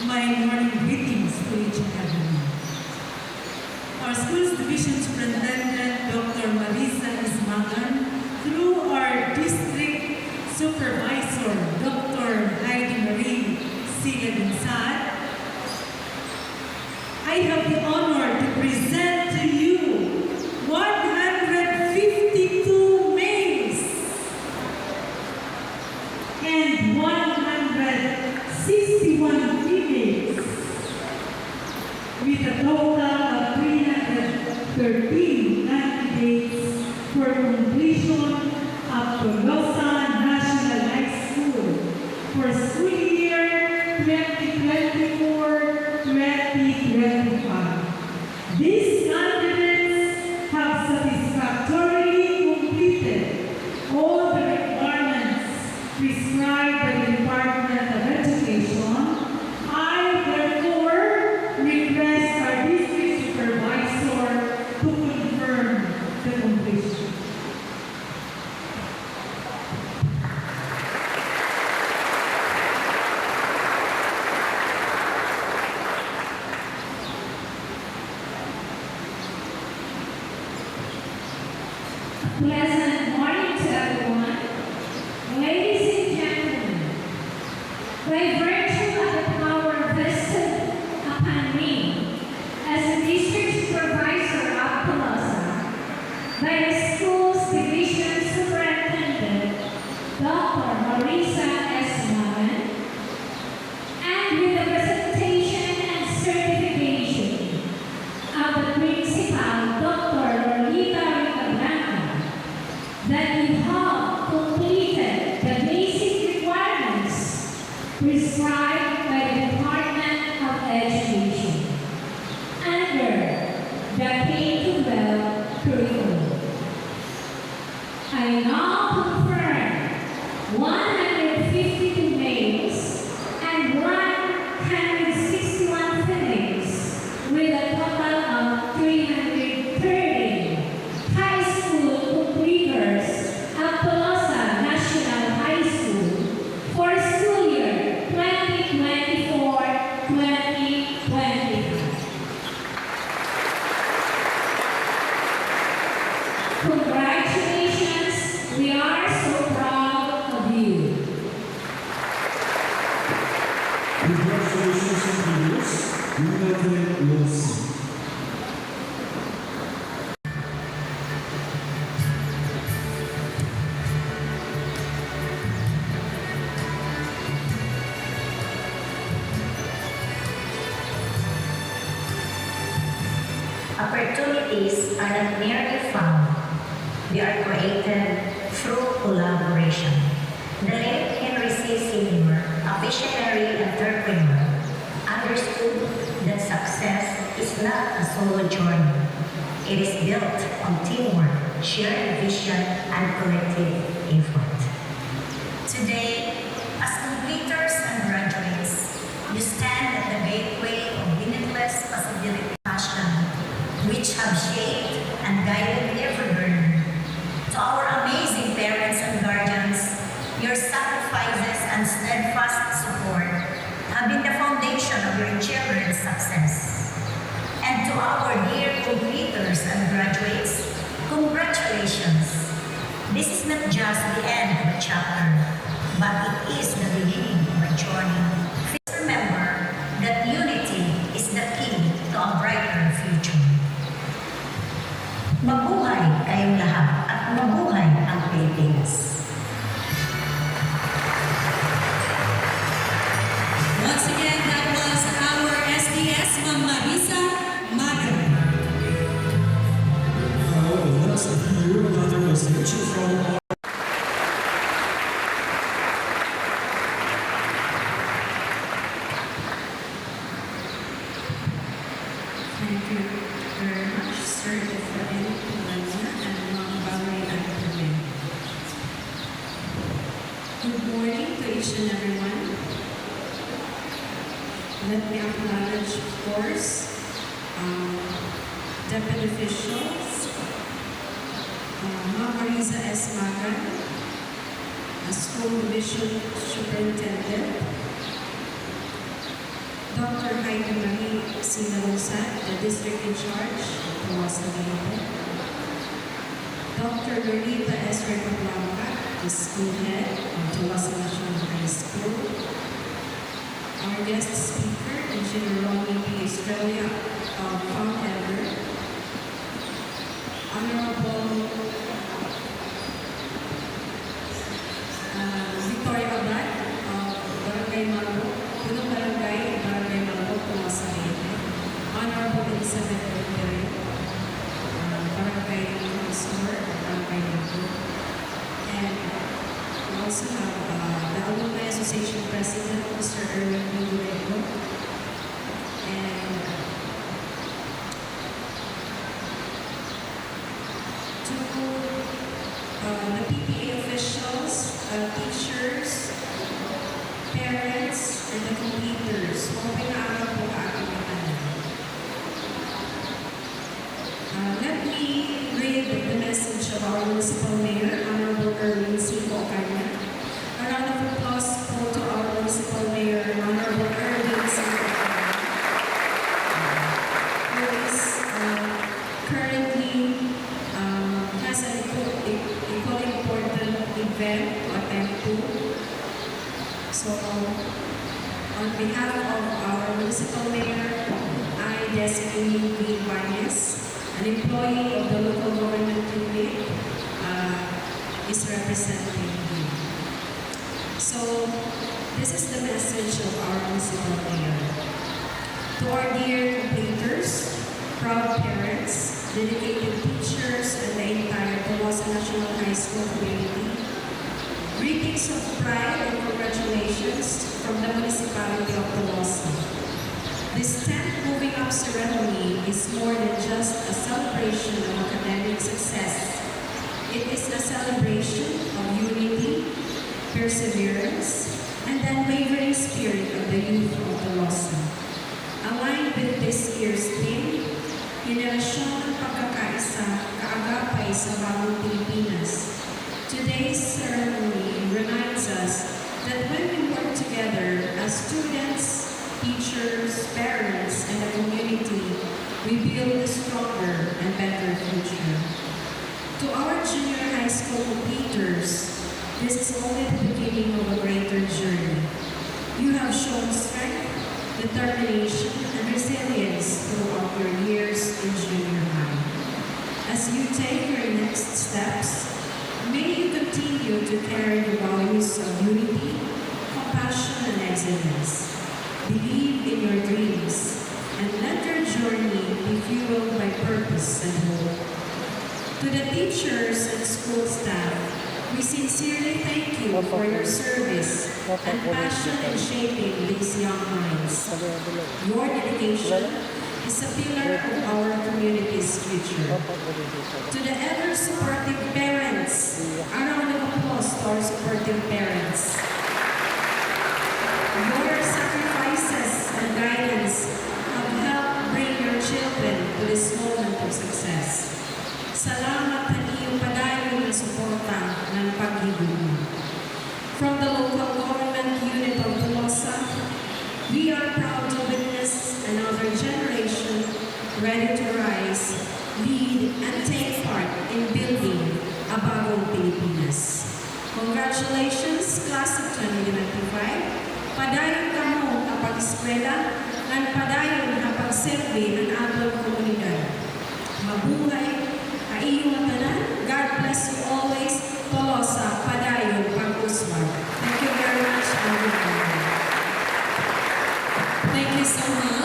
My morning greetings to each and everyone. Our school's division superintendent, Dr. Marisa Ismagan, through our district supervisor, Dr. Heidi Marie Sila-Dinsad, I have the honor to present to you 152 males and 161 females with a total of 313 candidates for completion of Tolosa National High School for school year 2024-2025. These candidates have satisfactorily completed all the requirements prescribed by the Department of Education. I therefore request our district supervisor to confirm the completion. Pleasant morning to everyone. Ladies and gentlemen, by virtue of the power vested upon me as the district supervisor of Tolosa, by the school's division superintendent, Dr. Marisa Ismagan, and with the presentation and certification of the principal, Dr. Lolita Ricablanca, that you have completed the basic requirements prescribed by the Department of Education under the K-12 curriculum. I now confirm 152 males and 161 females with a total of 330 high school completers of Tolosa National High School for school year 2024-2025. Congratulations, we are so proud of you. Congratulations and kudos, United Wilson. Opportunities are not merely found, they are created through collaboration. The late Henry C. Sr., a visionary entrepreneur, understood that success is not a solo journey. It is built on teamwork, shared vision, and collective effort. Today, as completers and graduates, you stand at the gateway of limitless possibility passion, which have shaped and guided every learner. To our amazing parents and guardians, your sacrifices and steadfast support have been the foundation of your children's success. And to our dear completers and graduates, congratulations. This is not just the end of a chapter, but it is the beginning of a journey. Please remember that unity is the key to a brighter future. Mabuhay kayong lahat at mabuhay ang Pilipinas. Once again, that was our SDS, Ma'am Marisa Magan. Let's hear another presentation from our Thank you very much, Sir Efrain Pulanya and Ma'am Valerie Antonio. Good morning to each and everyone. Let me acknowledge, of course, Deputy Officials, Ma'am Marisa Ismagan, School Division Superintendent, Dr. Heidi Marie Sinalusan, the district in charge of Tuwas Cavite. Dr. Lolita S. Recaplanca, the school head of Tuwas National High School. Our guest speaker, Engineer Ronnie P. Estrella of Palm Ever. Honorable Victoria Abad of Barangay Malbo, Punong Barangay, Barangay Malbo, Tuwas Cavite. Honorable Elizabeth Olivero, Barangay Councilor, Barangay Malbo. And we also have the Alumni Association President, Mr. Erwin Miguelito. And to the PTA officials, teachers, parents, and the completers. Hoping na araw po aking kanan. Let me read the message of our Municipal Mayor, Honorable Erwin C. Ocana. A round of applause po to our Municipal Mayor, Honorable Erwin C. Ocana, who is currently has an equally important event to attend to. So, on behalf of our Municipal Mayor, I designate V. Varnes, an employee of the local government unit, is representing him. So, this is the message of our Municipal Mayor. To our dear completers, proud parents, dedicated teachers, and the entire Tuwas National High School community, greetings of pride and congratulations from the municipality of Tuwas. This 10th Moving Up ceremony is more than just a celebration of academic success. It is a celebration of unity, perseverance, and the unwavering spirit of the youth of Tuwas. Aligned with this year's theme, Henerasyon ng Pagkakaisa, Kaagapay sa Bagong Pilipinas. Today's ceremony reminds us that when we work together as students, teachers, parents, and the community, we build a stronger and better future. To our junior high school completers, this is only the beginning of a greater journey. You have shown strength, determination, and resilience throughout your years in junior high. As you take your next steps, may you continue to carry the values of unity, compassion, and excellence. Believe in your dreams, and let your journey be fueled by purpose and hope. To the teachers and school staff, we sincerely thank you for your service and passion in shaping these young minds. Your dedication is a pillar of our community's future. To the ever-supportive parents, a round of applause to our supportive parents. Your sacrifices and guidance have helped bring your children to this moment of success. Salamat sa iyong padayon na suporta ng pag-ibig. From the local government unit of Tolosa, we are proud to witness another generation ready to rise, lead, and take part in building a bagong Pilipinas. Congratulations, Class of 2025. Padayon kamo ang pag-eskwela at padayon ang pagserve ng ating komunidad. Mabuhay ang iyong tanan. God bless you always. Tolosa, padayon, pag-uswag. Thank you very much, everyone. Thank you so much.